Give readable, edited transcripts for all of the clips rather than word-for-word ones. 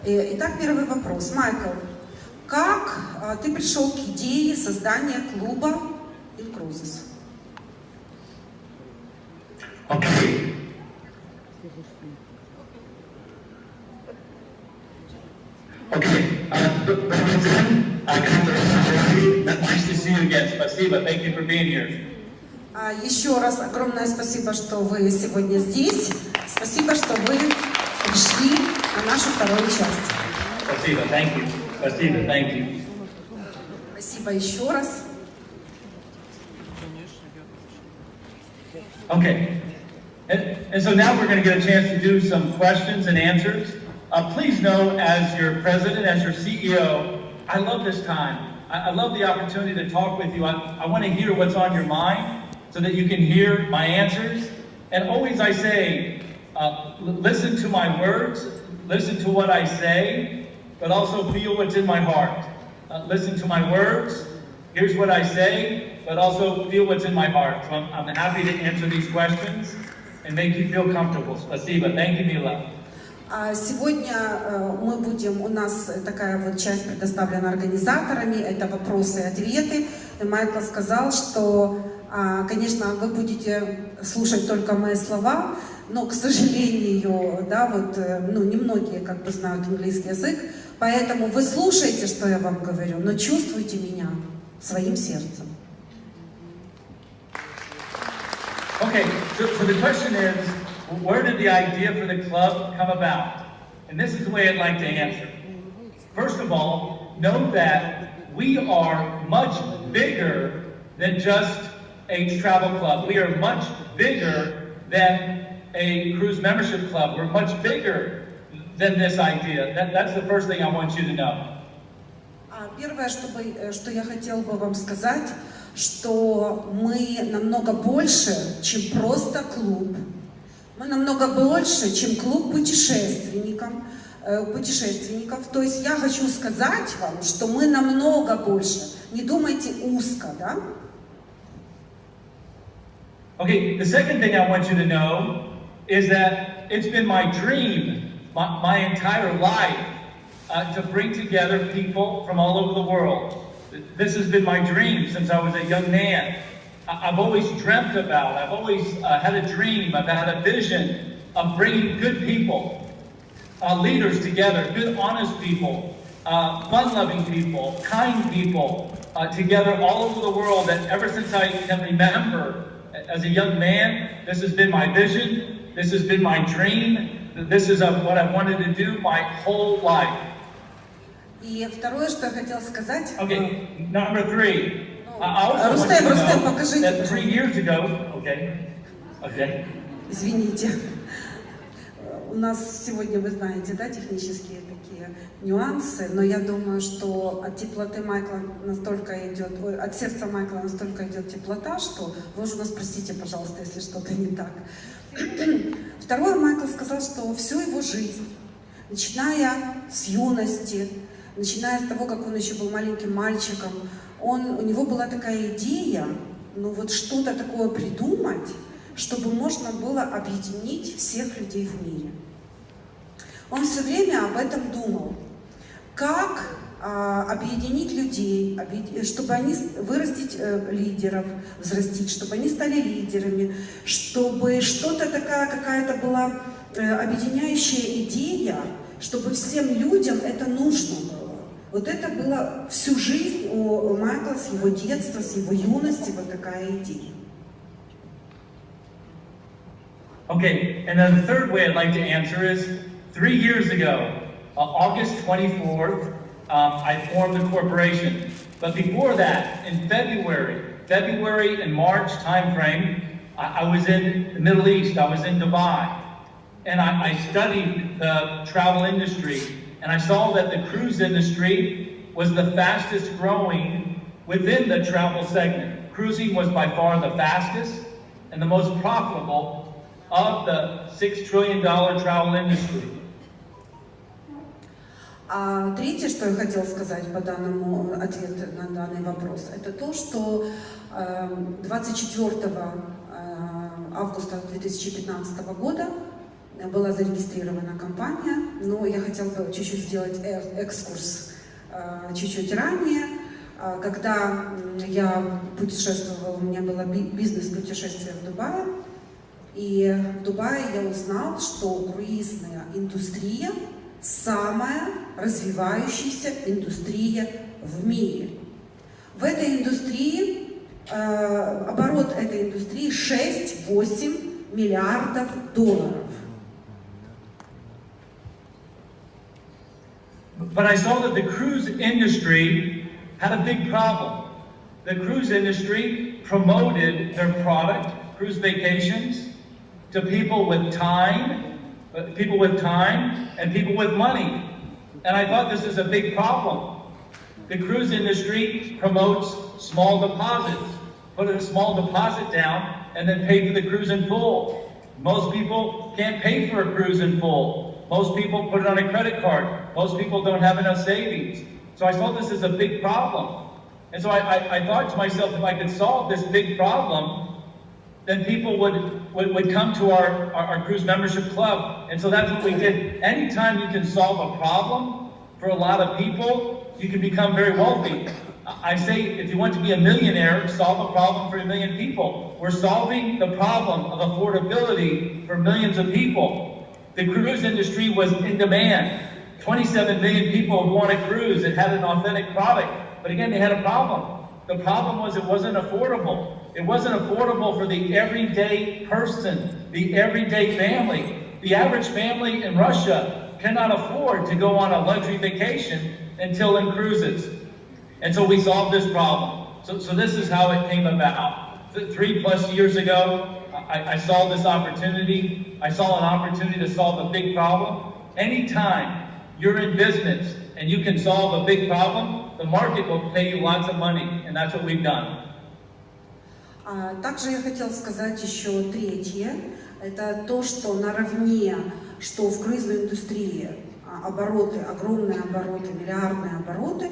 Итак, первый вопрос. Майкл, как ты пришел к идее создания клуба inCruises? Okay. Nice to see you again. Спасибо. Thank you for being here. Еще раз огромное спасибо, что вы сегодня здесь. Спасибо, что вы пришли на нашу вторую часть. Спасибо. Thank you. Спасибо. Thank you. Спасибо еще раз. Okay. And so now we're going to get a chance to do some questions and answers. Please know, as your president, as your CEO, I love this time. I love the opportunity to talk with you. I want to hear what's on your mind so that you can hear my answers. And always I say, listen to my words, listen to what I say, but also feel what's in my heart. Listen to my words, here's what I say, but also feel what's in my heart. So I'm happy to answer these questions and make you feel comfortable. Спасибо. Thank you, Mila. Сегодня у нас такая вот часть предоставлена организаторами, это вопросы и ответы. И Майкл сказал, что, конечно, вы будете слушать только мои слова, но, к сожалению, да, вот, немногие как бы знают английский язык, поэтому вы слушаете, что я вам говорю, но чувствуйте меня своим сердцем. Okay, so the question is, where did the idea for the club come about? And this is the way I'd like to answer. First of all, know that we are much bigger than just a travel club. We are much bigger than a cruise membership club. We're much bigger than this idea. That's the first thing I want you to know. Первое, что я хотела бы вам сказать, что мы намного больше, чем просто клуб. Мы намного больше, чем клуб путешественников. То есть я хочу сказать вам, что мы намного больше. Не думайте узко, да? Okay, the second thing I want you to know is that it's been my dream, my entire life, to bring together people from all over the world. This has been my dream since I was a young man. I've always dreamt about, I've always had a dream, I've had a vision of bringing good people, leaders together, good, honest people, fun-loving people, kind people, together all over the world. That ever since I can remember, as a young man, this has been my vision, this has been my dream, this is what I wanted to do my whole life. И второе, что я хотела сказать. Okay, number three. Рустем, покажите. 3 years ago, okay. Извините. У нас сегодня, вы знаете, да, технические такие нюансы, но я думаю, что от теплоты Майкла настолько идет, от сердца Майкла настолько идет теплота, что вы уже нас простите, пожалуйста, если что-то не так. Второе, Майкл сказал, что всю его жизнь, начиная с юности, начиная с того, как он еще был маленьким мальчиком, у него была такая идея, что-то такое придумать, чтобы можно было объединить всех людей в мире. Он все время об этом думал. Как объединить людей, чтобы они вырастить лидеров, взрастить, чтобы они стали лидерами, чтобы что-то такая какая-то была объединяющая идея, чтобы всем людям это нужно было. Вот это было всю жизнь у Майкла, с его детства, с его юности, вот такая идея. Okay, and then the third way I'd like to answer is 3 years ago, August 24th, I formed the corporation. But before that, in February and March timeframe, I was in the Middle East, I was in Dubai. And I studied the travel industry, and I saw that the cruise industry was the fastest growing within the travel segment. Cruising was by far the fastest and the most profitable of the $6 trillion travel industry. Третье, что я хотела сказать по данному ответу на данный вопрос, это то, что 24 августа 2015 года была зарегистрирована компания, но я хотела бы чуть-чуть сделать экскурс чуть-чуть ранее. Когда я путешествовала, у меня было бизнес-путешествие в Дубае, и в Дубае я узнала, что круизная индустрия самая развивающаяся индустрия в мире. В этой индустрии, оборот этой индустрии 6-8 миллиардов долларов. But I saw that the cruise industry had a big problem. The cruise industry promoted their product, cruise vacations, to people with time and people with money. And I thought this is a big problem. The cruise industry promotes small deposits. Put a small deposit down and then pay for the cruise in full. Most people can't pay for a cruise in full. Most people put it on a credit card. Most people don't have enough savings. So I saw this as a big problem. And so I thought to myself, if I could solve this big problem, then people would come to our cruise membership club. And so that's what we did. Anytime you can solve a problem for a lot of people, you can become very wealthy. I say, if you want to be a millionaire, solve a problem for 1 million people. We're solving the problem of affordability for millions of people. The cruise industry was in demand. 27 million people who want a cruise. It had an authentic product. But again, they had a problem. The problem was it wasn't affordable. It wasn't affordable for the everyday person, the everyday family. The average family in Russia cannot afford to go on a luxury vacation until inCruises. And so we solved this problem. So this is how it came about. 3+ years ago, I saw this opportunity. I saw an opportunity to solve a big problem. Anytime you're in business and you can solve a big problem, the market will pay you lots of money. And that's what we've done. Также я хотела сказать еще третье. Это то, что наравне, что в круизной индустрии обороты, огромные обороты, миллиардные обороты,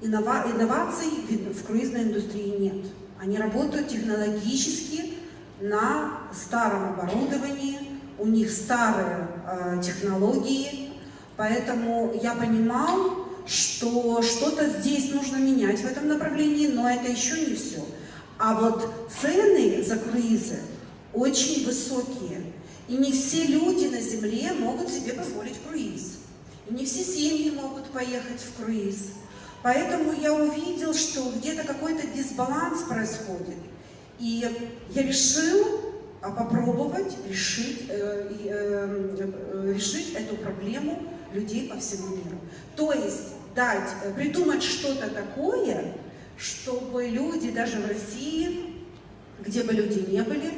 инноваций в круизной индустрии нет. Они работают технологически на старом оборудовании, у них старые технологии, поэтому я понимал, что что-то здесь нужно менять в этом направлении, но это еще не все. А вот цены за круизы очень высокие, и не все люди на Земле могут себе позволить круиз. И не все семьи могут поехать в круиз. Поэтому я увидел, что где-то какой-то дисбаланс происходит. И я решил попробовать решить эту проблему людей по всему миру. То есть придумать что-то такое, чтобы люди даже в России, где бы люди не были,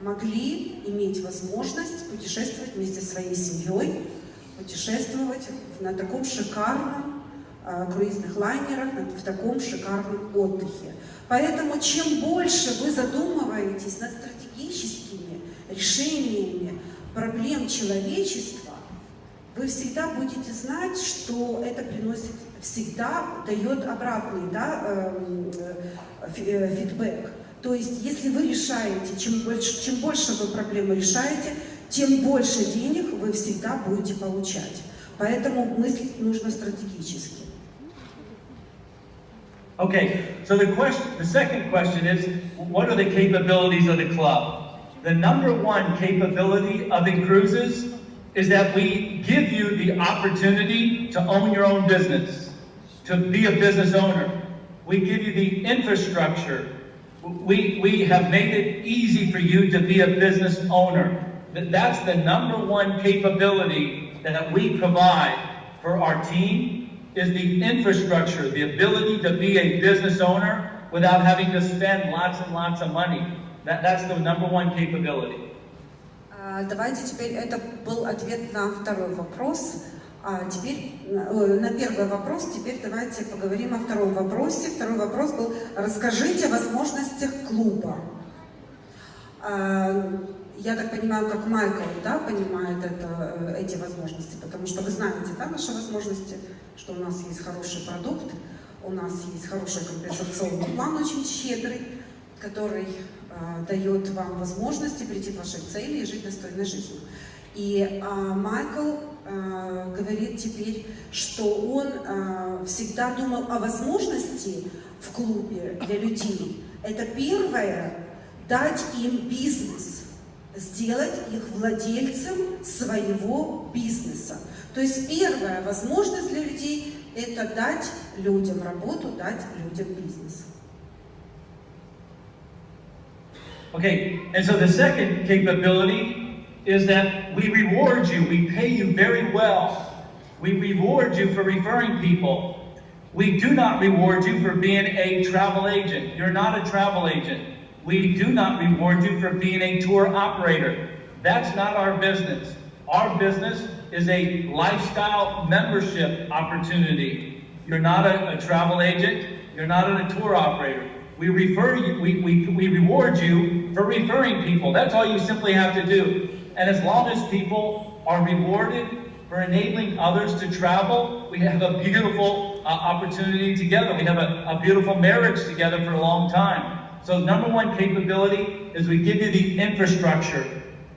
могли иметь возможность путешествовать вместе со своей семьей, путешествовать на таком шикарном круизных лайнерах, в таком шикарном отдыхе. Поэтому чем больше вы задумываетесь над стратегическими решениями проблем человечества, вы всегда будете знать, что это приносит, всегда дает обратный фидбэк. То есть, если вы решаете, чем больше вы проблемы решаете, тем больше денег вы всегда будете получать. Поэтому мыслить нужно стратегически. Okay, so the second question is, what are the capabilities of the club? The number one capability of inCruises is that we give you the opportunity to own your own business, to be a business owner. We give you the infrastructure. We have made it easy for you to be a business owner. That's the number one capability that we provide for our team, is the infrastructure, the ability to be a business owner without having to spend lots and lots of money. That's the number one capability. Давайте теперь, это был ответ на второй вопрос. Теперь на первый вопрос, теперь давайте поговорим о втором вопросе. Второй вопрос был: расскажите о возможностях клуба. Я так понимаю, как Майкл, понимает эти возможности, потому что вы знаете, наши возможности, что у нас есть хороший продукт, у нас есть хороший компенсационный план, очень щедрый, который дает вам возможности прийти к вашей цели и жить достойной жизнью. И Майкл говорит теперь, что он всегда думал о возможности в клубе для людей. Это первое – дать им бизнес, сделать их владельцем своего бизнеса. То есть первая возможность для людей – это дать людям работу, дать людям бизнес. Okay, and so the second capability is that we reward you, we pay you very well. We reward you for referring people. We do not reward you for being a travel agent. You're not a travel agent. We do not reward you for being a tour operator. That's not our business. Our business is a lifestyle membership opportunity. You're not a travel agent. You're not a tour operator. We refer you, we reward you for referring people. That's all you simply have to do. And as long as people are rewarded for enabling others to travel, we have a beautiful opportunity together. We have a beautiful marriage together for a long time. So number one capability is we give you the infrastructure.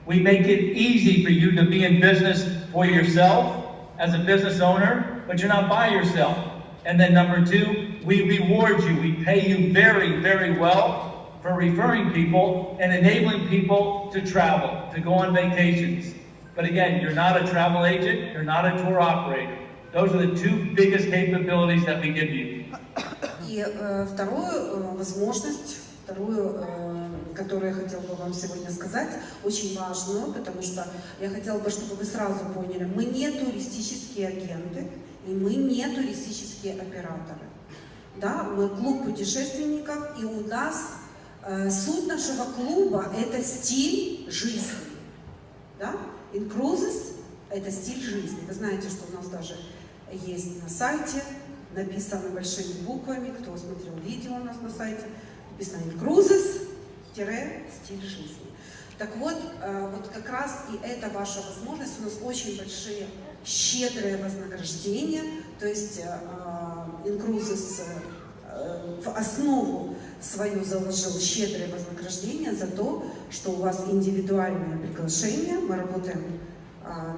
We make it easy for you to be in business for yourself as a business owner, but you're not by yourself. And then number two, we reward you. We pay you very, very well for referring people and enabling people to travel, to go on vacations. But again, you're not a travel agent, you're not a tour operator. Those are the two biggest capabilities that we give you. И вторую возможность, которую я хотела бы вам сегодня сказать, очень важную, потому что я хотела бы, чтобы вы сразу поняли, мы не туристические агенты, и мы не туристические операторы. Да, мы клуб путешественников, и у нас суть нашего клуба – это стиль жизни. Да? inCruises – это стиль жизни. Вы знаете, что у нас даже есть на сайте, написано большими буквами, кто смотрел видео у нас на сайте, написано inCruises – стиль жизни. Так вот, вот как раз и это ваша возможность. У нас очень большие, щедрые вознаграждения. То есть inCruises в основу свою заложил щедрые вознаграждения за то, что у вас индивидуальное приглашение. Мы работаем,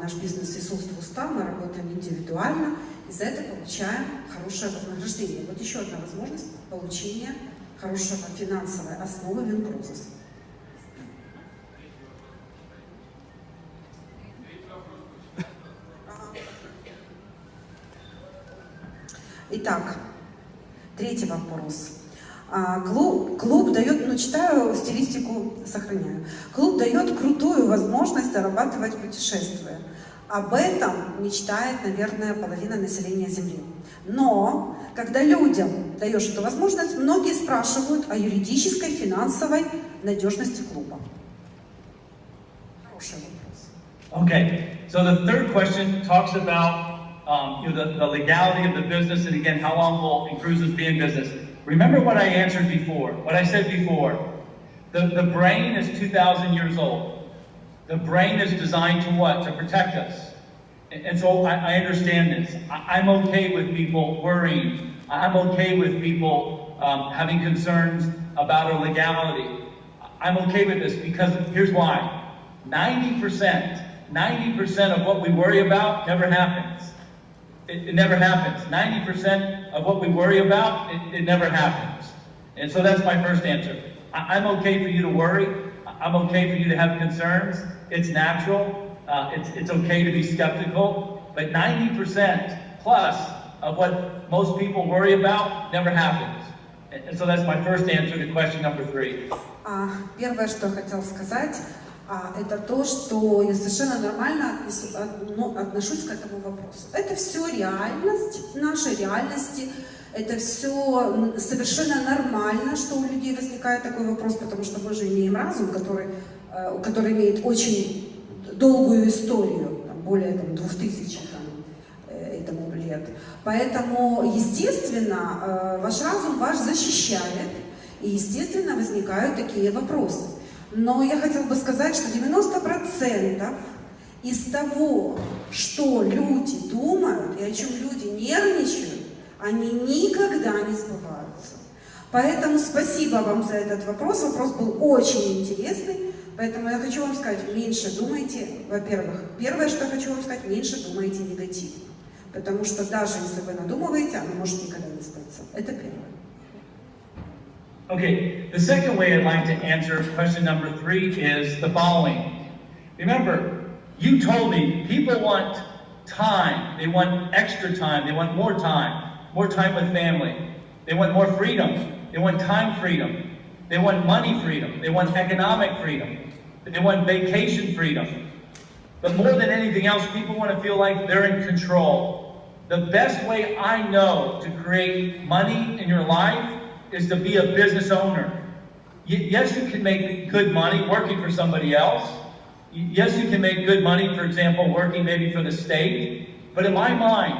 наш бизнес «Иисус в уста», мы работаем индивидуально, и за это получаем хорошее вознаграждение. Вот еще одна возможность получения хорошего финансовой основы в inCruises. Итак, третий вопрос. Клуб дает, читаю стилистику, сохраняю. Клуб дает крутую возможность зарабатывать путешествуя. Об этом мечтает, наверное, половина населения Земли. Но, когда людям даешь эту возможность, многие спрашивают о юридической, финансовой надежности клуба. Хороший вопрос. Okay, so the third question talks about the legality of the business, and again, how long will inCruises be in business? Remember what I answered before, what I said before. The brain is 2,000 years old. The brain is designed to what? To protect us. And so I understand this. I'm okay with people worrying. I'm okay with people having concerns about our legality. I'm okay with this because here's why. 90% of what we worry about never happens. It never happens. 90% of what we worry about, it never happens. And so that's my first answer. I'm okay for you to worry. I'm okay for you to have concerns. It's natural. It's okay to be skeptical. But 90% plus of what most people worry about never happens. And so that's my first answer to question number 3. Первое, что я хотела сказать, это то, что я совершенно нормально отношусь к этому вопросу. Это все реальность, нашей реальности, это все совершенно нормально, что у людей возникает такой вопрос, потому что мы же имеем разум, который имеет очень долгую историю, более 2000 этому лет. Поэтому, естественно, ваш разум вас защищает, и, естественно, возникают такие вопросы. Но я хотела бы сказать, что 90% из того, что люди думают и о чем люди нервничают, они никогда не сбываются. Поэтому спасибо вам за этот вопрос. Вопрос был очень интересный. Поэтому я хочу вам сказать, меньше думайте, во-первых. Первое, что я хочу вам сказать, меньше думайте негативно. Потому что даже если вы надумываете, оно может никогда не сбыться. Это первое. Okay, the second way I'd like to answer question number 3 is the following. Remember, you told me people want time, they want extra time, they want more time with family, they want more freedom, they want time freedom, they want money freedom, they want economic freedom, they want vacation freedom. But more than anything else, people want to feel like they're in control. The best way I know to create money in your life is to be a business owner. Yes, you can make good money working for somebody else. Yes, you can make good money, for example, working maybe for the state. But in my mind,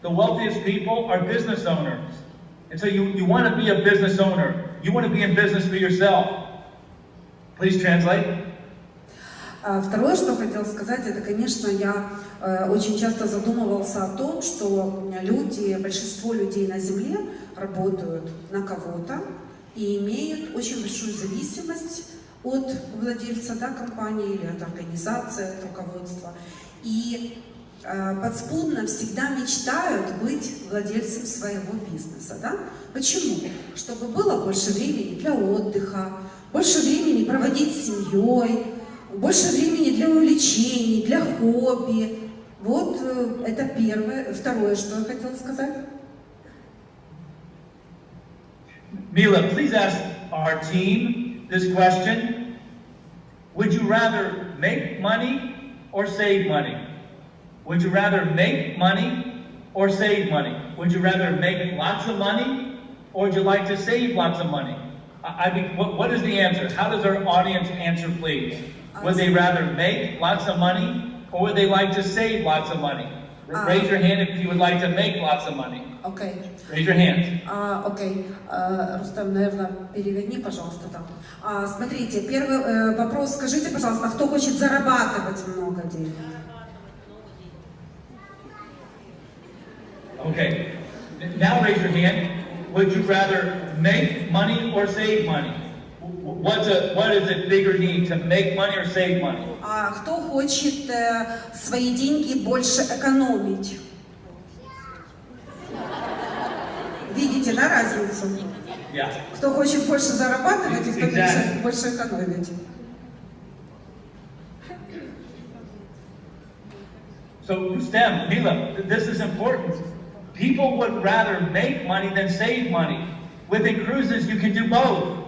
the wealthiest people are business owners. And so you want to be a business owner. You want to be in business for yourself. Please translate. Второе, что хотел сказать, это, конечно, я очень часто задумывался о том, что люди, большинство людей на Земле работают на кого-то и имеют очень большую зависимость от владельца, да, компании или от организации, от руководства. И подспудно всегда мечтают быть владельцем своего бизнеса. Да? Почему? Чтобы было больше времени для отдыха, больше времени проводить с семьей, больше времени для увлечений, для хобби. Вот это первое. Второе, что я хотела сказать. Mila, please ask our team this question. Would you rather make money or save money? Would you rather make money or save money? Would you rather make lots of money or would you like to save lots of money? I mean, what is the answer? How does our audience answer, please? Would they rather make lots of money or would they like to save lots of money? Raise your hand if you would like to make lots of money. Okay. Raise your hand. Окей. Рустам, наверное, переверни, пожалуйста, там. Смотрите, первый вопрос. Скажите, пожалуйста, кто хочет зарабатывать много денег? Okay. Now raise your hand. Would you rather make money or save money? What is a bigger need, to make money or save money? Кто хочет свои деньги больше экономить? Видите, да, разницу? Yeah. Кто хочет больше зарабатывать и кто хочет больше экономить? So, Stem, Mila, this is important. People would rather make money than save money. With inCruises, you can do both.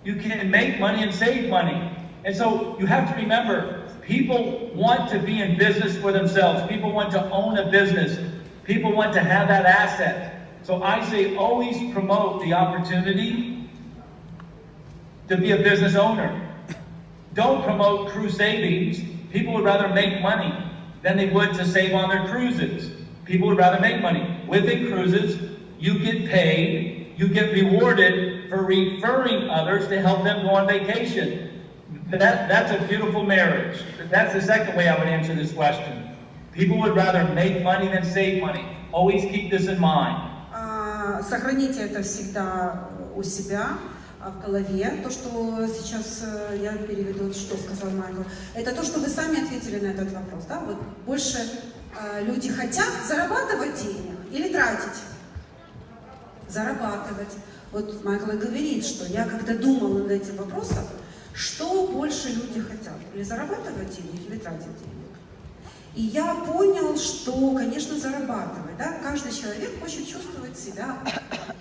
You can make money and save money. And so you have to remember, people want to be in business for themselves. People want to own a business. People want to have that asset. So I say always promote the opportunity to be a business owner. Don't promote cruise savings. People would rather make money than they would to save on their cruises. People would rather make money. With inCruises, you get paid, you get rewarded for referring others to help them go on vacation. That's a beautiful marriage. That's the second way I would answer this question. People would rather make money than save money. Always keep this in mind. Сохраните это всегда у себя в голове. То, что сейчас я переведу, что сказал Майкл, это то, что вы сами ответили на этот вопрос. Да? Вот больше люди хотят зарабатывать денег или тратить? Зарабатывать. Вот Майкл и говорит, что я когда думал над этим вопросом, что больше люди хотят? Или зарабатывать денег, или тратить денег? И я понял, что, конечно, зарабатывать. Да? Каждый человек хочет чувствовать себя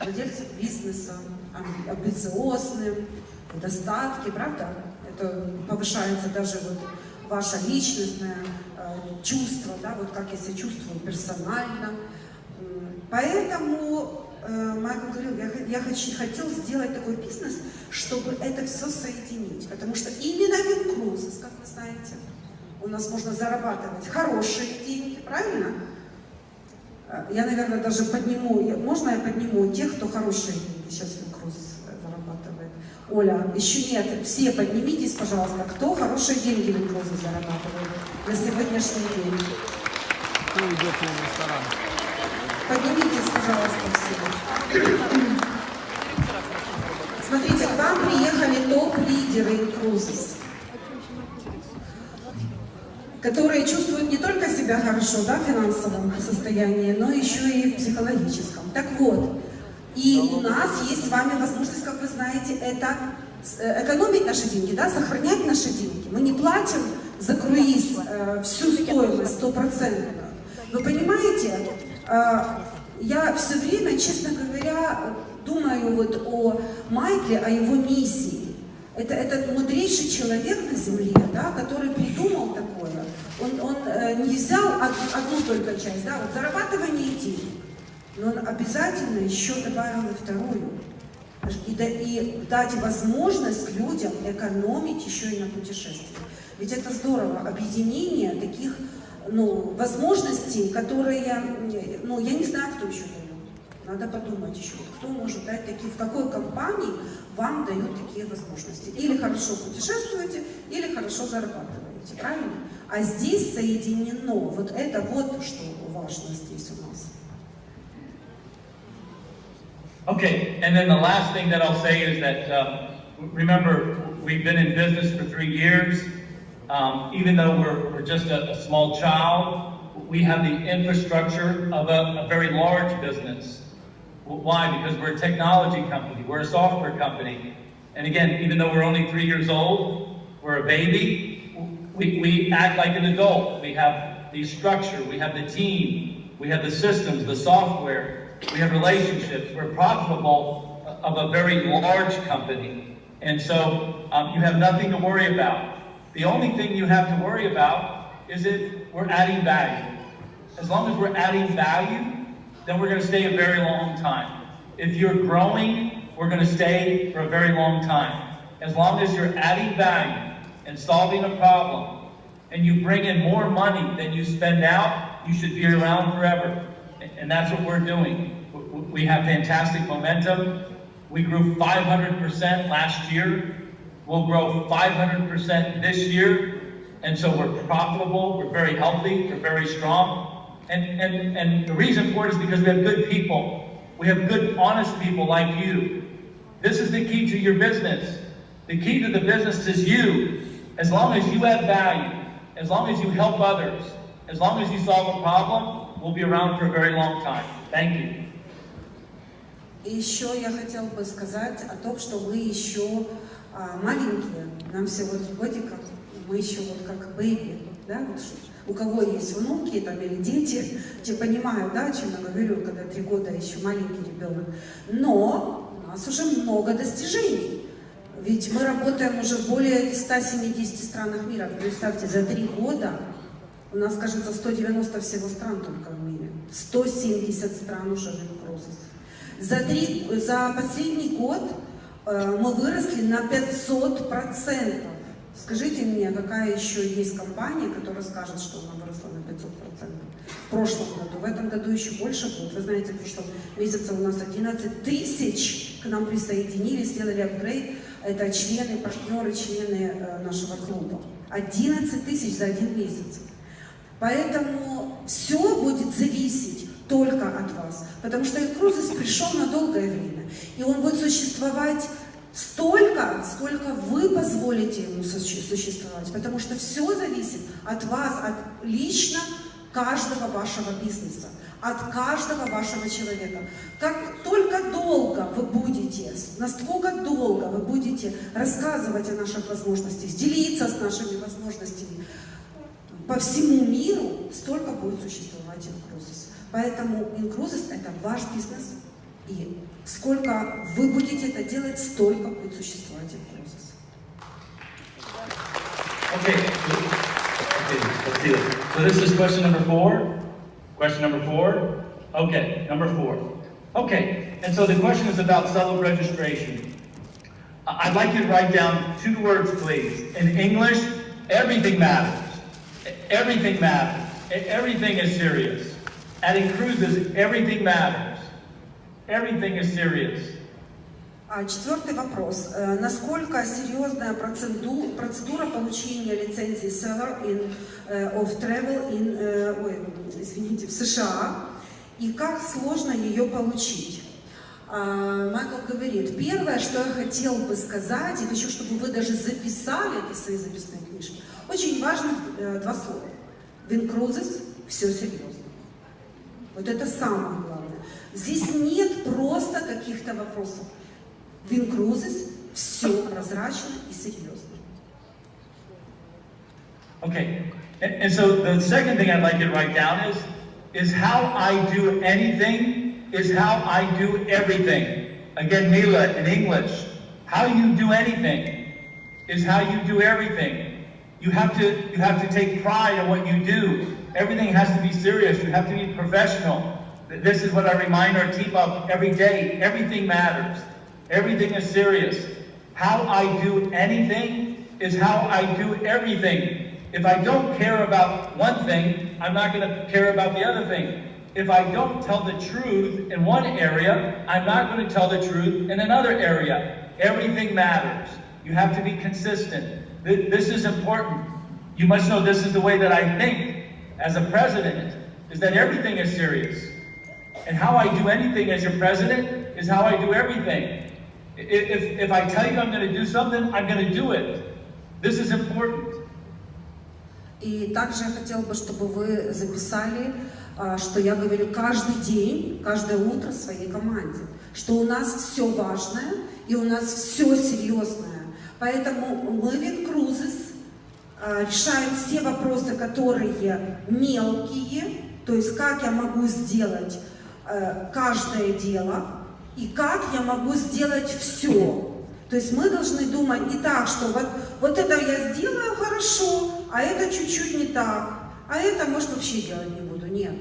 владельцем бизнеса, амбициозным, в достатке, правда? Это повышается даже вот ваше личностное чувство, да? Вот как я себя чувствую персонально. Поэтому Майкл говорил, я хотел сделать такой бизнес, чтобы это все соединить. Потому что именно в inCruises, как вы знаете, у нас можно зарабатывать хорошие деньги, правильно? Я, наверное, даже подниму, можно я подниму тех, кто хорошие деньги сейчас в inCruises зарабатывает? Оля, еще нет, все поднимитесь, пожалуйста, кто хорошие деньги в inCruises зарабатывает на сегодняшний день? Кто идет в ресторан? Поднимитесь, пожалуйста, все. лидеры inCruises, которые чувствуют не только себя хорошо, да, в финансовом состоянии, но еще и в психологическом. Так вот, и у нас есть с вами возможность, как вы знаете, это экономить наши деньги, да, сохранять наши деньги. Мы не платим за круиз всю стоимость 100%. Вы понимаете, я все время, честно говоря, думаю вот о Майкле, о его миссии. Это этот мудрейший человек на земле, да, который придумал такое. Он не взял одну только часть, да, вот зарабатывание денег, но он обязательно еще добавил и вторую. И дать возможность людям экономить еще и на путешествиях. Ведь это здорово, объединение таких, возможностей, которые, я не знаю, кто еще дает. Надо подумать еще, кто может дать такие, в какой компании вам дают такие возможности. Или хорошо путешествуете, или хорошо зарабатываете, правильно? А здесь соединено, вот это вот, что важно здесь у нас. Okay, and then the last thing that I'll say is that, remember, we've been in business for 3 years. Even though we're just a small child, we have the infrastructure of a very large business. Why? Because we're a technology company, we're a software company. And again, even though we're only 3 years old, we're a baby, we act like an adult. We have the structure, we have the team, we have the systems, the software. We have relationships. We're profitable of a very large company. And so you have nothing to worry about. The only thing you have to worry about is if we're adding value. As long as we're adding value, then we're going to stay a very long time. If you're growing, we're going to stay for a very long time. As long as you're adding value and solving a problem, and you bring in more money than you spend out, you should be around forever. And that's what we're doing. We have fantastic momentum. We grew 500% last year. We'll grow 500% this year. And so we're profitable, we're very healthy, we're very strong. And the reason for it is because we have good people. We have good, honest people like you. This is the key to your business. The key to the business is you. As long as you add value, as long as you help others, as long as you solve a problem, we'll be around for a very long time. Thank you. И еще я хотела бы сказать о том, что мы еще маленькие, нам всего 3 годика, мы еще вот как бэйби, да, вот, у кого есть внуки там, или дети, те понимают, да, о чем я говорю, когда 3 года еще маленький ребенок. Но у нас уже много достижений. Ведь мы работаем уже в более 170 странах мира. Представьте, за 3 года у нас, кажется, 190 всего стран только в мире. 170 стран уже в inCruises. За последний год мы выросли на 500%. Скажите мне, какая еще есть компания, которая скажет, что она выросла на 500%? В прошлом году, в этом году еще больше будет. Вы знаете, в прошлом месяце у нас 11 тысяч к нам присоединились, сделали апгрейд. Это члены, партнеры, члены нашего клуба. 11 тысяч за 1 месяц. Поэтому все будет зависеть только от вас. Потому что inCruises пришел на долгое время. И он будет существовать столько, сколько вы позволите ему существовать. Потому что все зависит от вас, от лично каждого вашего бизнеса, от каждого вашего человека. Как только долго вы будете, настолько долго вы будете рассказывать о наших возможностях, делиться с нашими возможностями по всему миру, столько будет существовать inCruises. Поэтому inCruises — это ваш бизнес, и сколько вы будете это делать, столько будет существовать inCruises. Okay, let's see this. So this is question number 4. Question number 4. Okay, number 4. Okay, and so the question is about self-registration. I'd like you to write down 2 words, please. In English, everything matters. Everything matters. Everything is serious. At inCruises, everything matters. Everything is serious. 4-й вопрос. Насколько серьезная процедура получения лицензии Seller of Travel в США, и как сложно ее получить? Майкл говорит, первое, что я хотел бы сказать, и хочу, чтобы вы даже записали это в свои записные книжки, очень важно два слова. В inCruises все серьезно. Вот это самое главное. Здесь нет просто каких-то вопросов. В inCruises все прозрачно и серьезно. Okay, and so the second thing I'd like you to write down is how I do anything is how I do everything. Again, Mila, in English, how you do anything is how you do everything. You have to take pride in what you do. Everything has to be serious. You have to be professional. This is what I remind our team of every day. Everything matters. Everything is serious. How I do anything is how I do everything. If I don't care about one thing, I'm not going to care about the other thing. If I don't tell the truth in one area, I'm not going to tell the truth in another area. Everything matters. You have to be consistent. This is important. You must know this is the way that I think as a president, is that everything is serious. And how I do anything as your president is how I do everything. If I tell you I'm going to do something, I'm going to do it. This is important. И также я хотела бы, чтобы вы записали, что я говорю каждый день, каждое утро своей команде, что у нас все важное и у нас все серьезное. Поэтому мы в inCruises решаем все вопросы, которые мелкие, то есть как я могу сделать каждое дело и как я могу сделать все. То есть мы должны думать не так, что вот это я сделаю хорошо, а это чуть-чуть не так, а это, может, вообще делать не буду. Нет.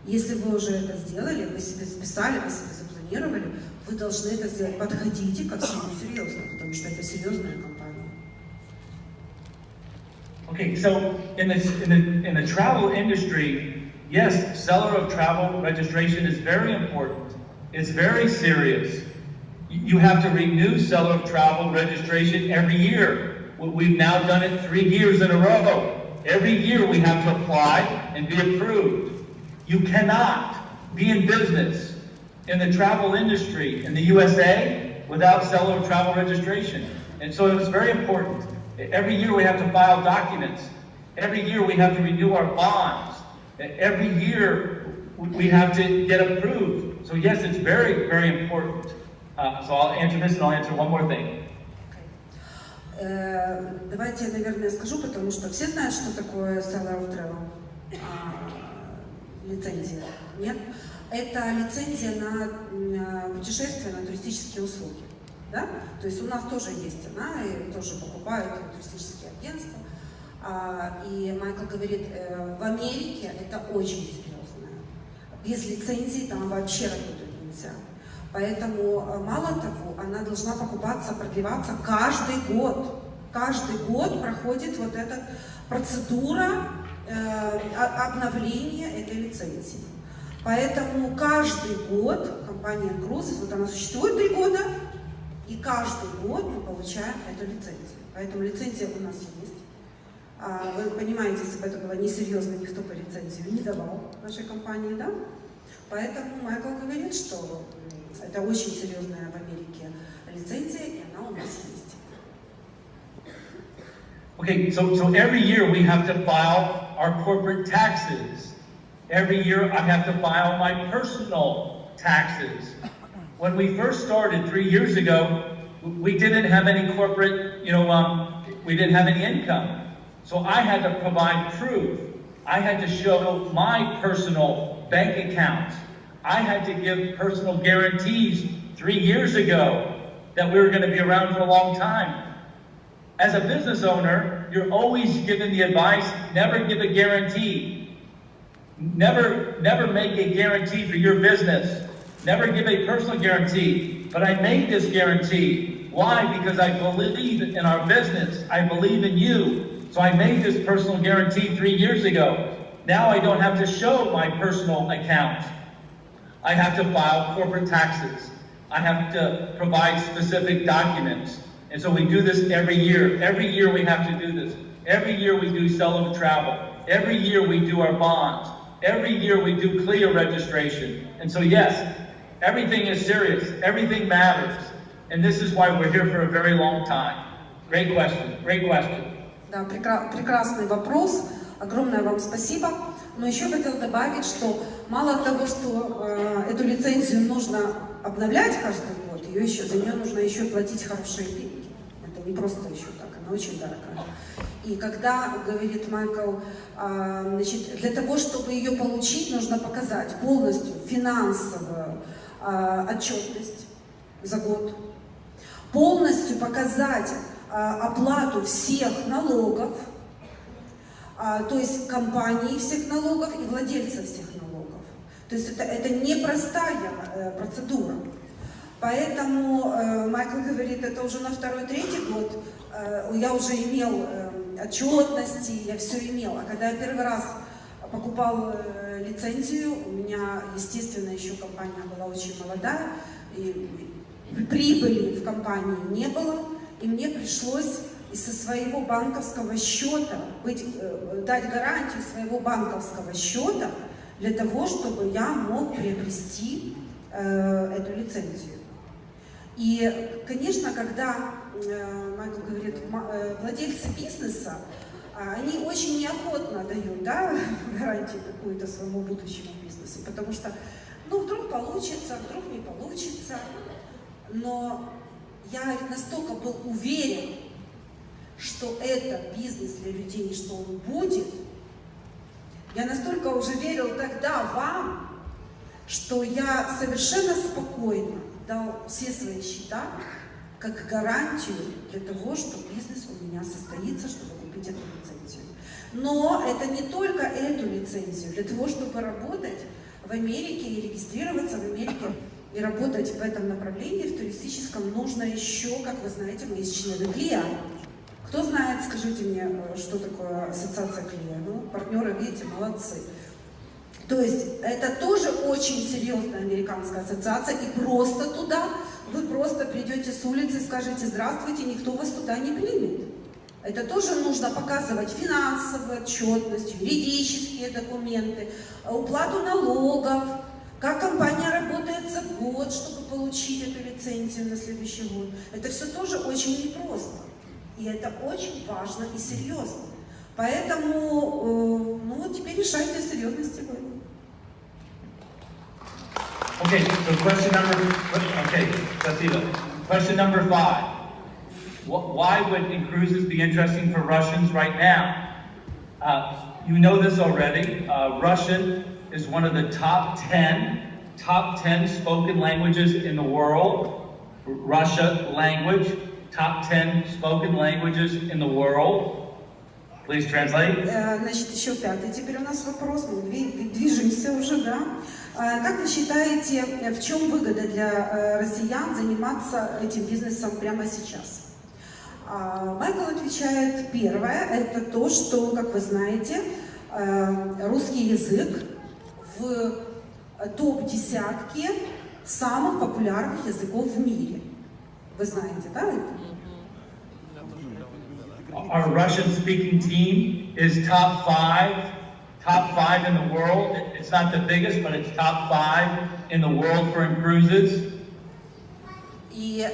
Если вы уже это сделали, вы себе записали, вы себе запланировали, вы должны это сделать. Подходите ко всему серьезно, потому что это серьезная компания. Okay, so in the travel industry, yes, seller of travel registration is very important. It's very serious. You have to renew seller of travel registration every year. We've now done it 3 years in a row. Every year we have to apply and be approved. You cannot be in business in the travel industry in the USA without seller of travel registration. And so it was very important. Every year we have to file documents. Every year we have to renew our bonds. Every year we have to get approved. So yes, it's very, very important. So I'll answer this and I'll answer one more thing. Давайте я, наверное, скажу, потому что все знают, что такое seller of travel. Лицензия. Нет? Это лицензия на путешествия, на туристические услуги. Да? То есть у нас тоже есть она, и тоже покупают туристические агентства. И Майкл говорит, в Америке это очень серьезно. Без лицензии там вообще работать нельзя. Поэтому, мало того, она должна покупаться, продлеваться каждый год. Каждый год проходит вот эта процедура обновления этой лицензии. Поэтому каждый год компания inCruises, вот она существует 3 года, и каждый год мы получаем эту лицензию. Поэтому лицензия у нас есть. Вы понимаете, если бы это было несерьезно, никто бы лицензию не давал нашей компании, да? Поэтому Майкл говорит, что это очень серьезная в Америке лицензия, и она у нас есть. Okay, so every year we have to file our corporate taxes. Every year I have to file my personal taxes. When we first started 3 years ago, we didn't have any corporate, we didn't have any income. So I had to provide proof. I had to show my personal bank account. I had to give personal guarantees 3 years ago that we were going to be around for a long time. As a business owner, you're always given the advice, never give a guarantee. Never make a guarantee for your business. Never give a personal guarantee. But I made this guarantee. Why? Because I believe in our business. I believe in you. So I made this personal guarantee 3 years ago. Now I don't have to show my personal account. I have to file corporate taxes. I have to provide specific documents. And so we do this every year. Every year we have to do this. Every year we do seller of travel. Every year we do our bonds. Every year we do CLIA registration. And so yes, Everything is serious. Everything matters. And this is why we're here for a very long time. Great question. Great question. Да, прекрасный вопрос. Огромное вам спасибо. Но еще хотел добавить, что мало того, что эту лицензию нужно обновлять каждый год, за нее нужно еще платить хорошие деньги. Это не просто еще так, она очень дорогая. И когда, говорит Майкл, значит, для того, чтобы ее получить, нужно показать полностью финансовую отчетность за год, полностью показать оплату всех налогов, то есть компании всех налогов и владельцев всех налогов. То есть это непростая процедура. Поэтому Майкл говорит, это уже на второй-третий год я уже имел отчетности, я все имел. А когда я первый раз покупал лицензию, у меня, естественно, еще компания была очень молодая, и прибыли в компании не было, и мне пришлось со своего банковского счета дать гарантию своего банковского счета для того, чтобы я мог приобрести эту лицензию. И, конечно, когда Майкл говорит, владельцы бизнеса, они очень неохотно дают, да, гарантию какую-то своему будущему бизнесу, потому что, ну, вдруг получится, вдруг не получится. Но я настолько был уверен, что это бизнес для людей, что он будет. Я настолько уже верил тогда вам, что я совершенно спокойно дал все свои счета как гарантию для того, что бизнес у меня состоится, чтобы купить эту лицензию. Но это не только эту лицензию. Для того, чтобы работать в Америке и регистрироваться в Америке и работать в этом направлении, в туристическом, нужно еще, как вы знаете, мы есть члены клуба. Кто знает, скажите мне, что такое ассоциация клуба? Ну, партнеры, видите, молодцы. То есть это тоже очень серьезная американская ассоциация, и просто туда вы просто придете с улицы и скажете «Здравствуйте», никто вас туда не примет. Это тоже нужно показывать финансовую отчетность, юридические документы, уплату налогов, как компания работает за год, чтобы получить эту лицензию на следующий год. Это все тоже очень непросто. И это очень важно и серьезно. Поэтому, ну, теперь решайте серьезности вы. Okay, so question number 5. Why would inCruises be interesting for Russians right now? You know this already. Russian is one of the top 10 spoken languages in the world. Russia language, top 10 spoken languages in the world. Please translate. Значит, еще пятый теперь у нас вопрос. Мы движемся уже, да? Как вы считаете, в чем выгода для россиян заниматься этим бизнесом прямо сейчас? Майкл отвечает, первое, это то, что, как вы знаете, русский язык в топ-10 самых популярных языков в мире. Вы знаете, да? Our Russian-speaking team is top five in the world. It's not the biggest, but it's top 5 in the world for inCruises. И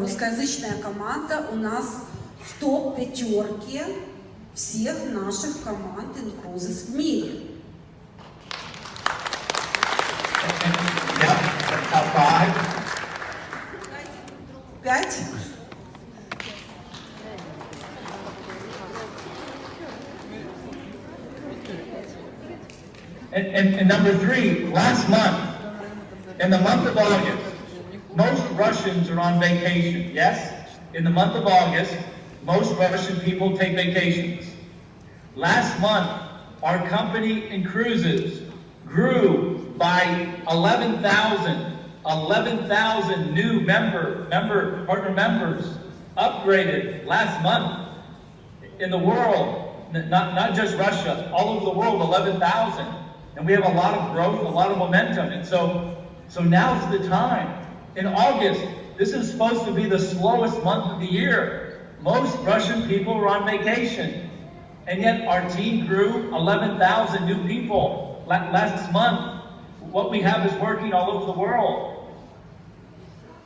русскоязычная команда у нас в топ-5 всех наших команд inCruises в мире. Yeah, top 5. 5. And number 3, last month, in the month of August, most Russians are on vacation, yes? In the month of August, most Russian people take vacations. Last month, our company inCruises grew by 11,000 new partner members upgraded last month in the world, not just Russia, all over the world, 11,000. And we have a lot of growth, a lot of momentum. And so now's the time. In August, this is supposed to be the slowest month of the year. Most Russian people are on vacation. And yet our team grew 11,000 new people last month. what we have is working all over the world.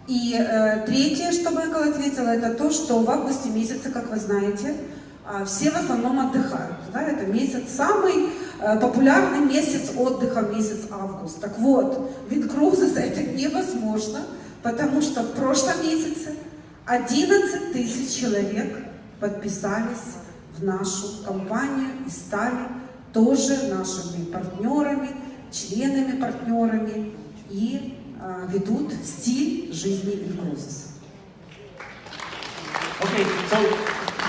И третье, что Майкл ответил, это то, что в августе месяце, как вы знаете, все в основном отдыхают. Да? Это месяц, самый популярный месяц отдыха, месяц август. Так вот, в inCruises это невозможно, потому что в прошлом месяце 11 тысяч человек подписались в нашу компанию и стали тоже нашими партнерами, членами-партнерами и ведут стиль жизни inCruises. Okay, so,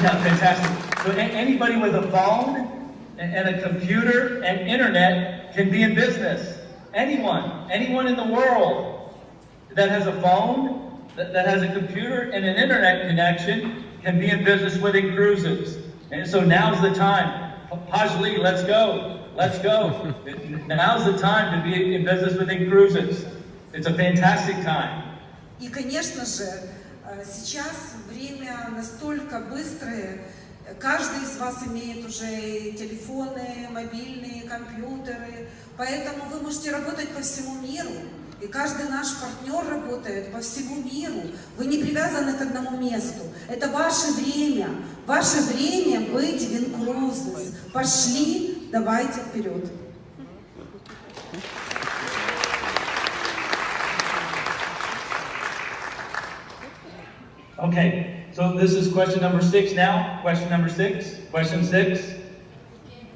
yeah, fantastic. So anybody with a phone and a computer and internet can be in business. Anyone in the world that has a phone, that has a computer and an internet connection can be in business with inCruises. And so now's the time. Pajli, let's go. Let's go. Now's the time to be in business with inCruises. It's a fantastic time. И, конечно же, сейчас время настолько быстрое. Каждый из вас имеет уже телефоны, мобильные, компьютеры. Поэтому вы можете работать по всему миру. И каждый наш партнер работает по всему миру. Вы не привязаны к одному месту. Это ваше время. Ваше время быть в inCruises. Пошли, давайте вперед. Okay, so this is question number 6 now. Question number 6. Question 6.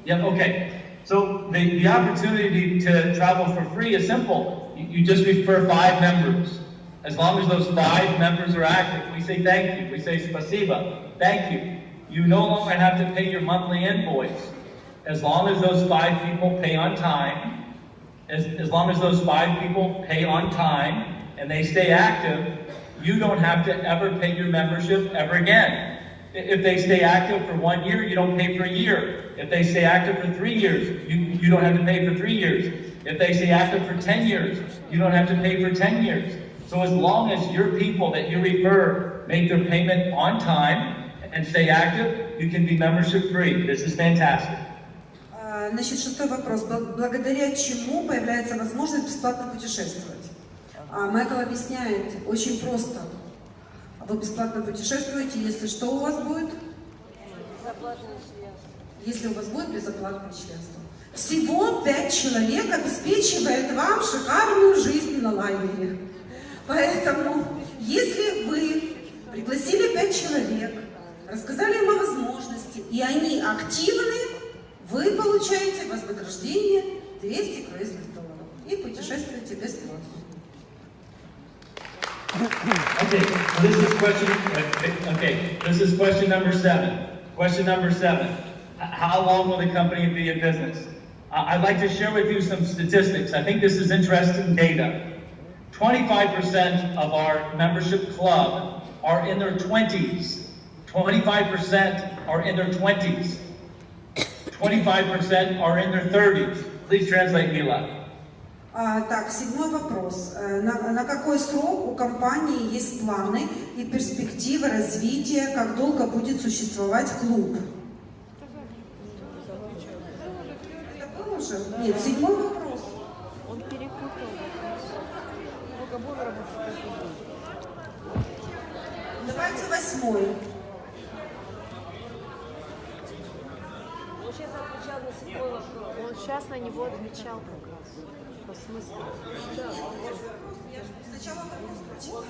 Yeah, okay. So the opportunity to travel for free is simple. You just refer 5 members. As long as those 5 members are active, we say thank you. We say spasiba. Thank you. You no longer have to pay your monthly invoice. As long as those 5 people pay on time, as long as those 5 people pay on time and they stay active, you don't have to ever pay your membership ever again. If they stay active for 1 year, you don't pay for a year. If they stay active for 3 years, you don't have to pay for 3 years. If they stay active for 10 years, you don't have to pay for 10 years. So as long as your people that you refer make their payment on time and stay active, you can be membership free. This is fantastic. Значит, 6-й вопрос. Благодаря чему появляется возможность бесплатно путешествовать? Майкл объясняет очень просто. Вы бесплатно путешествуете, если что у вас будет? Если у вас будет безоплатное членство. Всего 5 человек обеспечивает вам шикарную жизнь на лайнере. Поэтому, если вы пригласили 5 человек, рассказали им о возможности, и они активны, вы получаете вознаграждение 200 круизных долларов и путешествуете бесплатно. Okay, so this is question number 7. Question number 7. How long will the company be in business? I'd like to share with you some statistics. I think this is interesting data. 25% of our membership club are in their 20s. 25% are in their 20s. 25% are in their 30s. Please translate, Mila. Так, 7-й вопрос. На какой срок у компании есть планы и перспективы развития, как долго будет существовать клуб? Это был уже? Нет, 7-й вопрос. Он перепутал. Давайте 8-й. Он сейчас отвечал на 7-й вопрос. Он сейчас на него отвечал как раз. По смыслу. Да. Я сначала вопрос прочитала.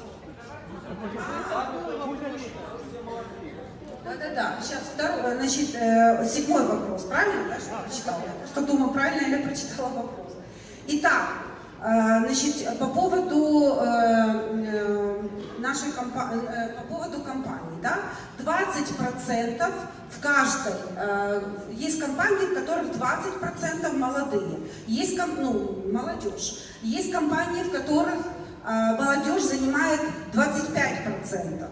Да. Сейчас второй, значит, 7-й вопрос, правильно, да, что я прочитала? Что думаю, правильно или прочитала вопрос? Итак, значит, по поводу нашей компании, да, 20% в каждой, есть компании, в которых 20% молодые, есть молодежь, есть компании, в которых молодежь занимает 25%.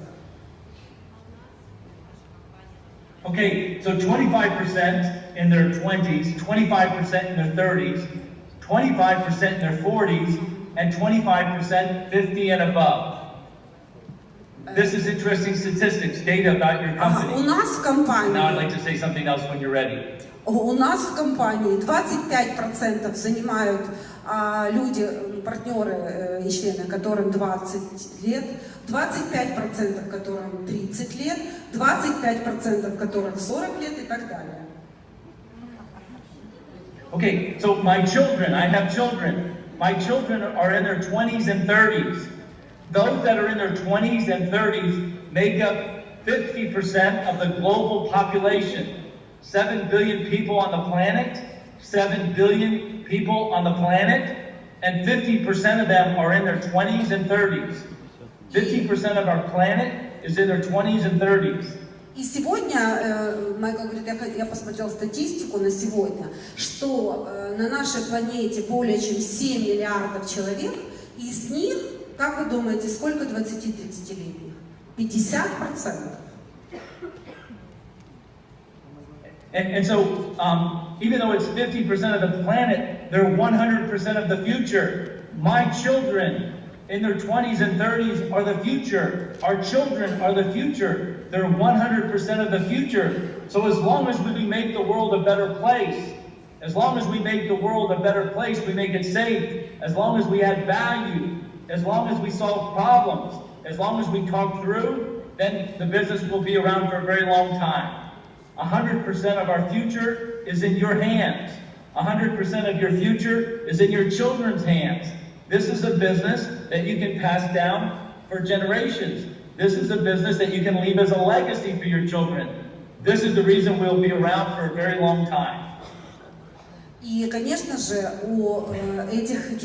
Okay, so 25% in their 20s, 25% in their 30s, 25% in their 40s, and 25% 50 and above. This is interesting statistics, data about your company. У нас в компании... Now I'd like to say something else when you're ready. У нас в компании 25% занимают люди, партнеры и члены, которым 20 лет, 25% которым 30 лет, 25% которым 40 лет и так далее. Okay, so my children, I have children. My children are in their 20s and 30s. Those that are in their 20s and 30s make up 50% of the global population. 7 billion people on the planet, 7 billion people on the planet, and 50% of them are in their 20s and 30s. 50% of our planet is in their 20s and 30s. И сегодня, Майкл говорит, я посмотрел статистику на сегодня, что на нашей планете более чем 7 миллиардов человек, и из них, как вы думаете, сколько 20-30-летних? 50%. And so, even though it's 50% of the planet, they're 100% of the future. My children in their 20s and 30s are the future. Our children are the future. They're 100% of the future. So as long as we make the world a better place, as long as we make the world a better place, we make it safe, as long as we add value, as long as we solve problems, as long as we talk through, then the business will be around for a very long time. 100% of our future is in your hands. 100% of your future is in your children's hands. This is a business that you can pass down for generations. This is a business that you can leave as a legacy for your children. This is the reason we'll be around for a very long time. И, конечно же, у этих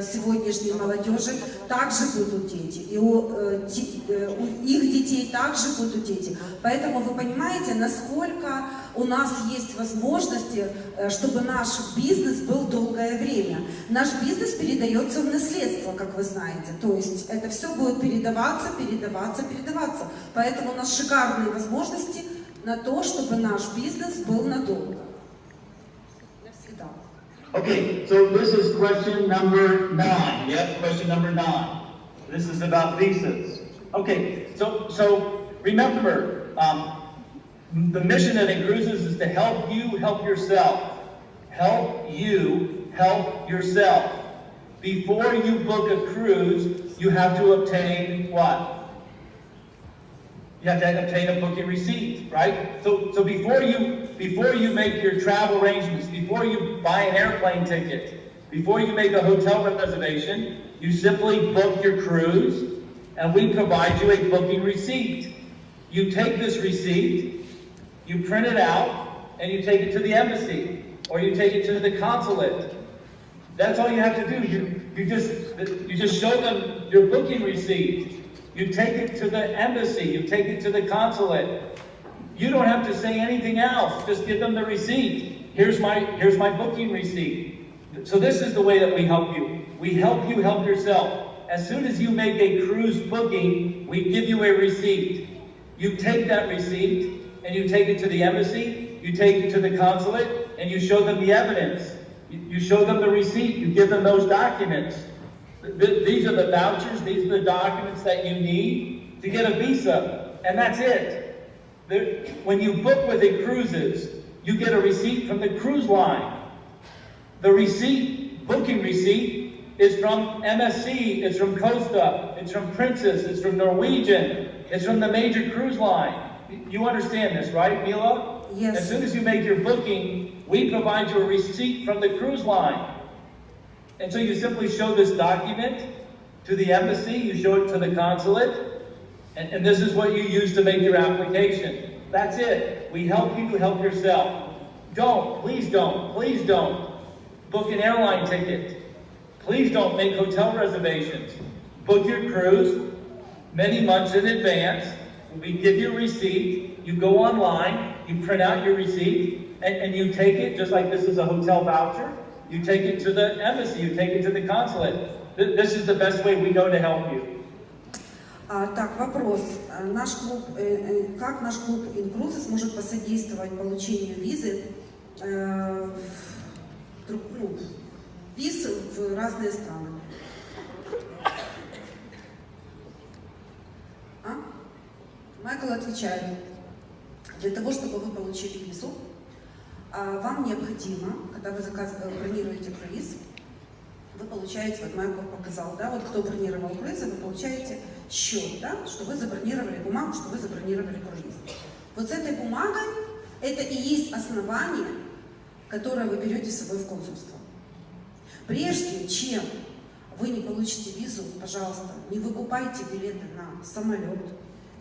сегодняшней молодежи также будут дети, и у их детей также будут дети. Поэтому вы понимаете, насколько у нас есть возможности, чтобы наш бизнес был долгое время. Наш бизнес передается в наследство, как вы знаете. То есть это все будет передаваться. Поэтому у нас шикарные возможности на то, чтобы наш бизнес был надолго. Okay, so this is question number 9. Yes, question number 9. This is about visas. Okay, so remember, the mission of inCruises is to help you help yourself. Help you help yourself. Before you book a cruise, you have to obtain what? You have to obtain a booking receipt, right? So before you make your travel arrangements, before you buy an airplane ticket, before you make a hotel reservation, you simply book your cruise, and we provide you a booking receipt. You take this receipt, you print it out, and you take it to the embassy, or you take it to the consulate. That's all you have to do. You just show them your booking receipt. You take it to the embassy, you take it to the consulate. You don't have to say anything else, just give them the receipt. Here's my booking receipt. So this is the way that we help you. We help you help yourself. As soon as you make a cruise booking, we give you a receipt. You take that receipt and you take it to the embassy, you take it to the consulate, and you show them the evidence. You show them the receipt, you give them those documents. These are the vouchers, these are the documents that you need to get a visa, and that's it. When you book with inCruises, you get a receipt from the cruise line. The receipt, booking receipt, is from MSC, it's from Costa, it's from Princess, it's from Norwegian, it's from the major cruise line. You understand this, right, Mila? Yes. As soon as you make your booking, we provide you a receipt from the cruise line. And so you simply show this document to the embassy, you show it to the consulate, and this is what you use to make your application. That's it. We help you help yourself. Please don't book an airline ticket. Please don't make hotel reservations. Book your cruise many months in advance. We give you a receipt. You go online, you print out your receipt, and you take it, just like this is a hotel voucher. You take it to the embassy, you take it to the consulate. This is the best way we know to help you. Так, вопрос. Как наш клуб inCruises может посодействовать получению визы, виз в разные страны? Майкл отвечает, для того, чтобы вы получили визу, вам необходимо, когда вы бронируете круиз, вы получаете, вот Майкл показал, да, вот кто бронировал круизы, вы получаете счет, да, что вы забронировали бумагу, что вы забронировали круиз. Вот с этой бумагой это и есть основание, которое вы берете с собой в консульство. Прежде чем вы не получите визу, пожалуйста, не выкупайте билеты на самолет,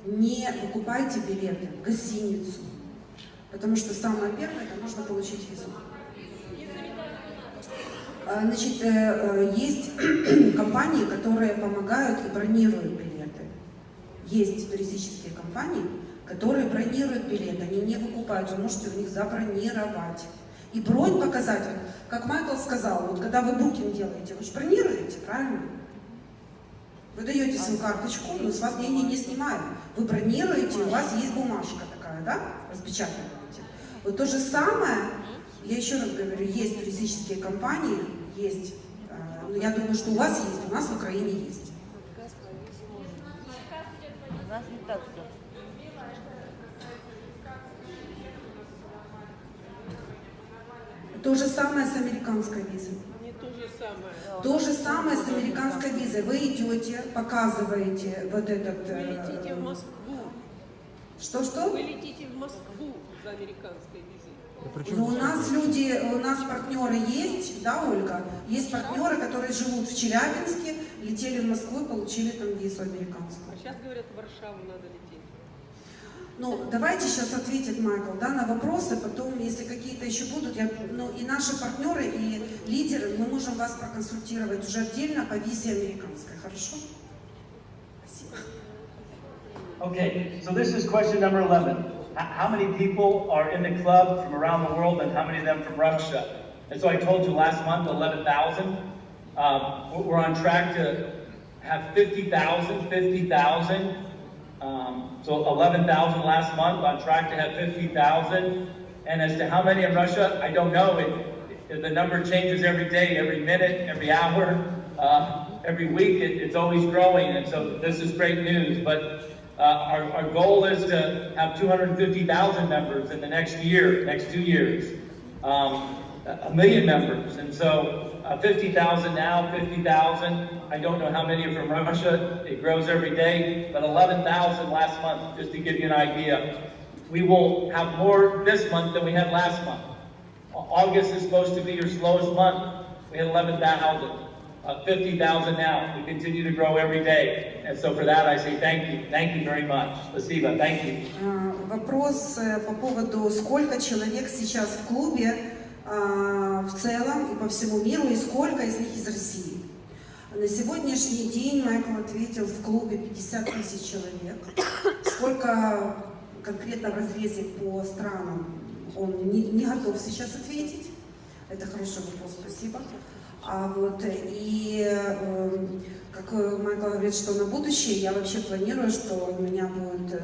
не выкупайте билеты в гостиницу, потому что самое первое, это нужно получить визу. Значит, есть компании, которые помогают и бронируют билеты. Есть туристические компании, которые бронируют билеты, они не выкупают, вы можете у них забронировать. И бронь показать, как Майкл сказал, вот когда вы букинг делаете, вы же бронируете, правильно? Вы даете свою карточку, но с вас деньги не снимают. Вы бронируете, у вас есть бумажка такая, да, распечатываете. Вот то же самое, я еще раз говорю, есть туристические компании, есть, я думаю, что у вас есть, у нас в Украине есть. У нас не так все. То же самое с американской визой. Не то же самое. То же самое с американской визой. Вы идете, показываете вот этот... Вы летите в Москву. Что-что? Вы летите в Москву за американской визой. Но у нас люди, у нас партнеры есть, да, Ольга? Есть партнеры, которые живут в Челябинске, летели в Москву и получили там визу американскую. А сейчас говорят, в Варшаву надо лететь. Ну, давайте сейчас ответит Майкл, да, на вопросы, потом, если какие-то еще будут, и наши партнеры, и лидеры, мы можем вас проконсультировать уже отдельно по визе американской, хорошо? Спасибо. Okay, so this is question number 11. How many people are in the club from around the world and how many of them from Russia? And so I told you last month, 11,000. We're on track to have 50,000. So 11,000 last month, on track to have 50,000. And as to how many in Russia, I don't know. The number changes every day, every minute, every hour, every week. It's always growing, and so this is great news. But our goal is to have 250,000 members in the next year, next 2 years, 1 million members. And so 50,000 now, 50,000. I don't know how many are from Russia. It grows every day, but 11,000 last month, just to give you an idea. We will have more this month than we had last month. August is supposed to be your slowest month. We had 11,000. 50,000 now. We continue to grow every day. And so for that I say thank you. Thank you very much. Спасибо. Thank you. Вопрос по поводу, сколько человек сейчас в клубе в целом и по всему миру, и сколько из них из России. На сегодняшний день Майкл ответил, в клубе 50 тысяч человек. Сколько конкретно в разрезе по странам он не готов сейчас ответить. Это хороший вопрос, спасибо. Как Майкл говорит, что на будущее я вообще планирую, что у меня будет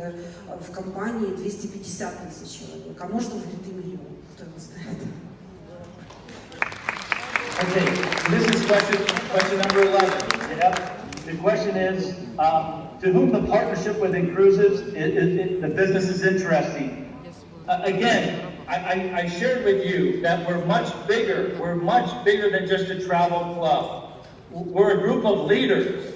в компании 250 тысяч человек, а может, говорит, и миллион, кто его знает. Okay, this is question number 11. Yep. The question is, to whom the partnership with inCruises, the business is interesting. Again, I shared with you that we're much bigger. We're much bigger than just a travel club. We're a group of leaders.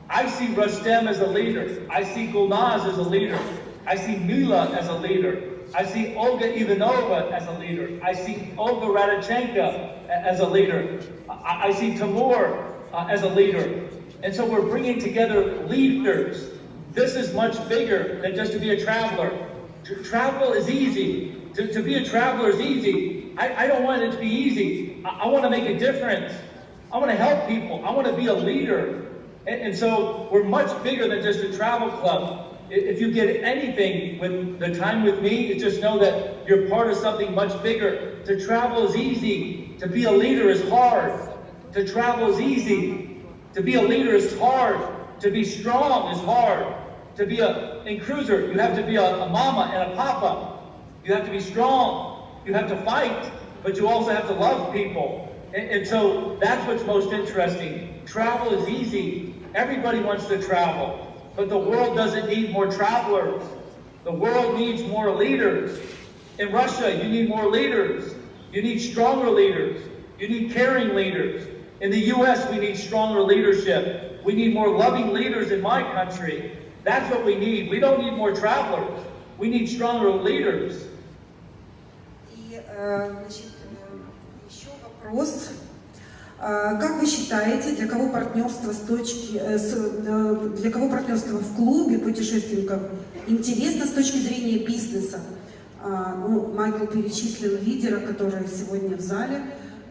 I see Rustem as a leader. I see Gulnaz as a leader. I see Mila as a leader. I see Olga Ivanova as a leader. I see Olga Radichenko as a leader. I see Timur as a leader. And so we're bringing together leaders. This is much bigger than just to be a traveler. Travel is easy. To be a traveler is easy. I don't want it to be easy. I want to make a difference. I want to help people. I want to be a leader. And so we're much bigger than just a travel club. If you get anything with the time with me, just know that you're part of something much bigger. To travel is easy. To be a leader is hard. To travel is easy. To be a leader is hard. To be strong is hard. To be an inCruiser, you have to be a mama and a papa. You have to be strong. You have to fight, but you also have to love people. And so that's what's most interesting. Travel is easy. Everybody wants to travel, but the world doesn't need more travelers. The world needs more leaders. In Russia, you need more leaders. You need stronger leaders. You need caring leaders. In the U.S., we need stronger leadership. We need more loving leaders in my country. That's what we need. We don't need more travelers. We need stronger leaders. И, значит, еще вопрос. Как вы считаете, для кого партнерство для кого партнерство в клубе путешественников интересно с точки зрения бизнеса? Майкл перечислил лидеров, которые сегодня в зале,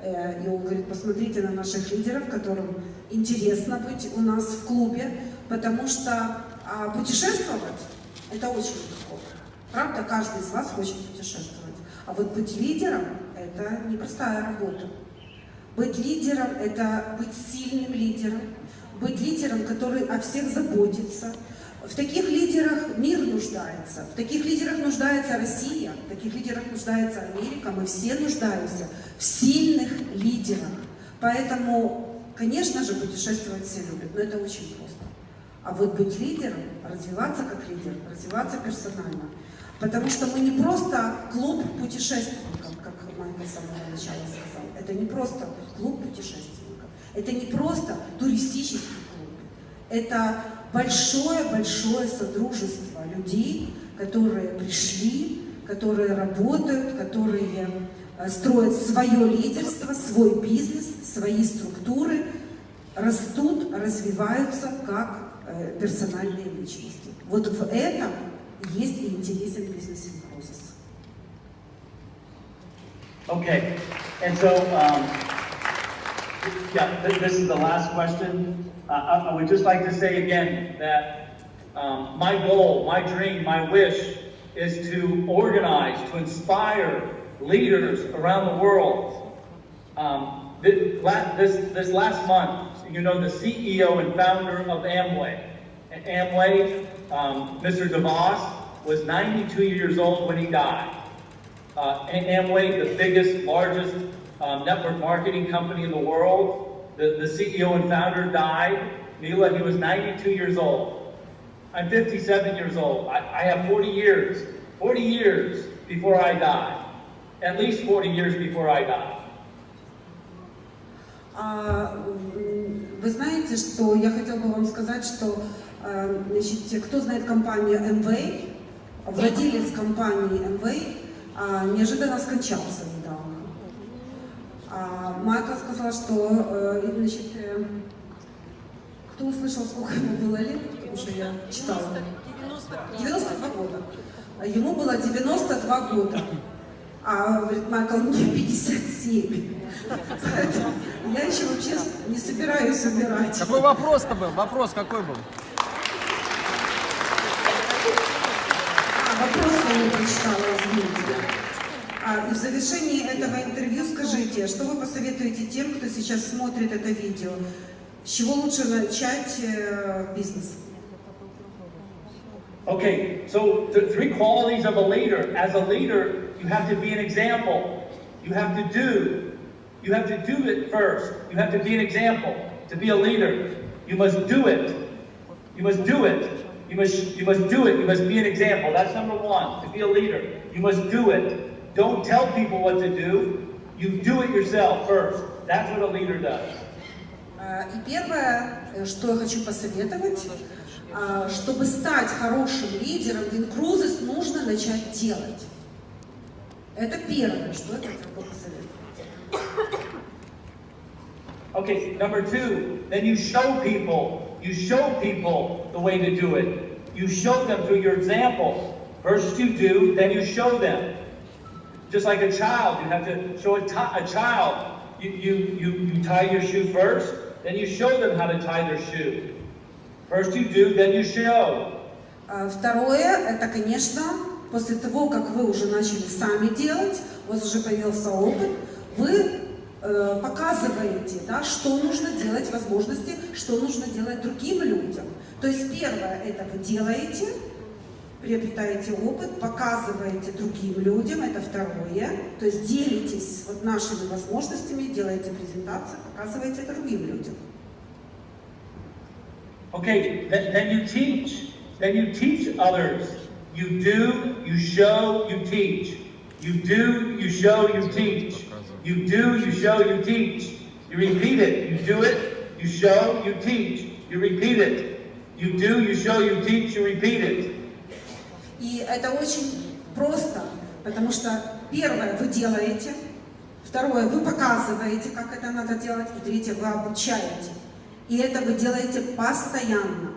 и он говорит, посмотрите на наших лидеров, которым интересно быть у нас в клубе, потому что путешествовать – это очень легко. Правда, каждый из вас хочет путешествовать. А вот быть лидером – это непростая работа. Быть лидером – это быть сильным лидером, быть лидером, который о всех заботится. В таких лидерах мир нуждается, в таких лидерах нуждается Россия, в таких лидерах нуждается Америка, мы все нуждаемся в сильных лидерах. Поэтому, конечно же, путешествовать все любят, но это очень просто. А вот быть лидером, развиваться как лидер, развиваться персонально. Потому что мы не просто клуб путешественников, как Майкл с самого начала сказал. Это не просто клуб путешественников, это не просто туристический клуб. Это большое-большое содружество людей, которые пришли, которые работают, которые строят свое лидерство, свой бизнес, свои структуры, растут, развиваются как персональные личности. Вот в этом есть и интересен бизнес inCruises. Okay, and so, yeah, this is the last question. I would just like to say again that my goal, my dream, my wish is to organize, to inspire leaders around the world. This last month, you know, the CEO and founder of Amway, Mr. DeVos, was 92 years old when he died. Amway, the biggest, largest network marketing company in the world, the CEO and founder died. Mila, he was 92 years old. I'm 57 years old. I have 40 years before I die. At least 40 years before I die. Вы знаете, что я хотела бы вам сказать, что значит, кто знает компанию Amway, владелец компании Amway неожиданно скончался недавно. Майкл сказал, что, значит, кто услышал, сколько ему было лет, потому что я читала. 92 года. Ему было 92 года. Говорит Майкл, мне 57. Поэтому я еще вообще не собираюсь умирать. Какой вопрос-то был? Вопрос какой был? Вопрос я не прочитала, извините. И в завершении этого интервью скажите, что вы посоветуете тем, кто сейчас смотрит это видео? С чего лучше начать бизнес? Okay, so three qualities of a leader. As a leader, you have to be an example. You have to do it first. You have to be an example. To be a leader, you must do it. You must do it. You must do it. You must be an example. That's number one. To be a leader, you must do it. Don't tell people what to do. You do it yourself first. That's what a leader does. И первое, что я хочу посоветовать, чтобы стать хорошим лидером в inCruises, нужно начать делать. Это первое, что я хотела бы посоветовать. Okay, number two, then you show people the way to do it. You show them through your example. First you do, then you show them. Just like a child, you have to show a child. You tie your shoe first, then you show them how to tie their shoe. First you do, then you show. Второе, это, конечно, после того, как вы уже начали сами делать, у вас уже появился опыт, вы показываете, да, что нужно делать, возможности, что нужно делать другим людям. То есть первое, это вы делаете, приобретаете опыт, показываете другим людям, это второе, то есть делитесь вот нашими возможностями, делаете презентацию, показываете это другим людям. Okay, then you teach others You do, you show, you teach. You do, you show, you teach. You do, you show, you teach. You repeat it. You do it, you show, you teach. You repeat it. You do, you show, you teach. You repeat it. И это очень просто, потому что первое вы делаете, второе вы показываете, как это надо делать, и третье вы обучаете. И это вы делаете постоянно.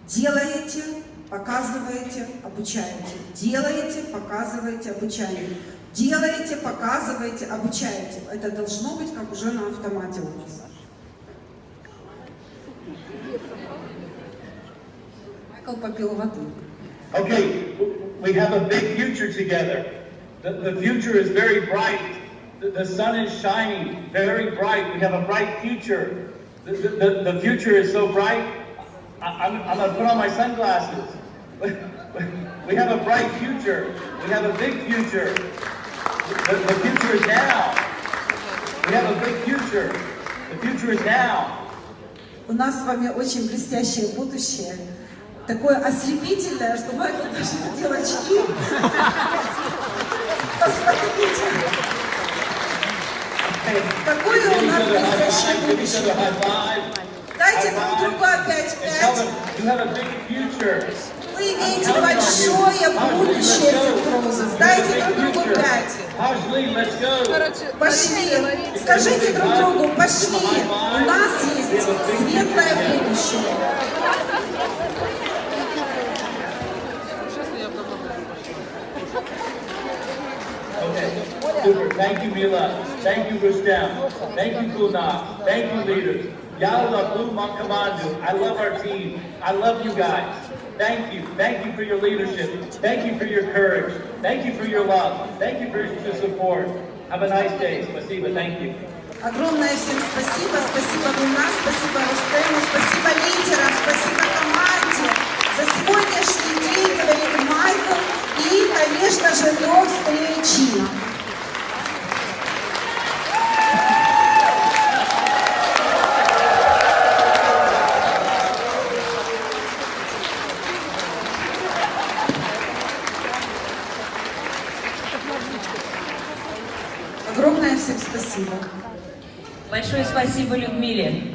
Делаете, показываете, обучаете. Делаете, показываете, обучаете. Делаете, показываете, обучаете. Это должно быть как уже на автомате у нас. Майкл попил воды. Okay, we have a big future together. The future is very bright. The sun is shining, very bright. We have a bright future. The future is so bright. I'm going to put on my sunglasses. We have a bright future. We have a big future. The future is now. We have a big future. The future is now. У нас с вами очень блестящее будущее. Такое ослепительное, что Майкл даже надел очки. Посмотрите. Какое у нас блестящее будущее. Дайте друг другу опять 5. Вы имеете большое будущее, inCruises. Дайте друг другу 5. Пошли. Скажите друг другу, пошли. У нас есть светлое будущее. Okay, super. Thank you, Mila. Thank you, Rustem. Thank you, Gulnaz. Thank you, leaders. Yalla Blue Makamandu. I love our team. I love you guys. Thank you. Thank you for your leadership. Thank you for your courage. Thank you for your love. Thank you for your support. Have a nice day. Спасибо. Thank you. Огромное всем спасибо. Спасибо Гульназ, спасибо Рустему, спасибо лидерам, спасибо команде. За сегодняшний день, говорит Майкл, и, конечно же, до встречи. Огромное всем спасибо. Большое спасибо Людмиле.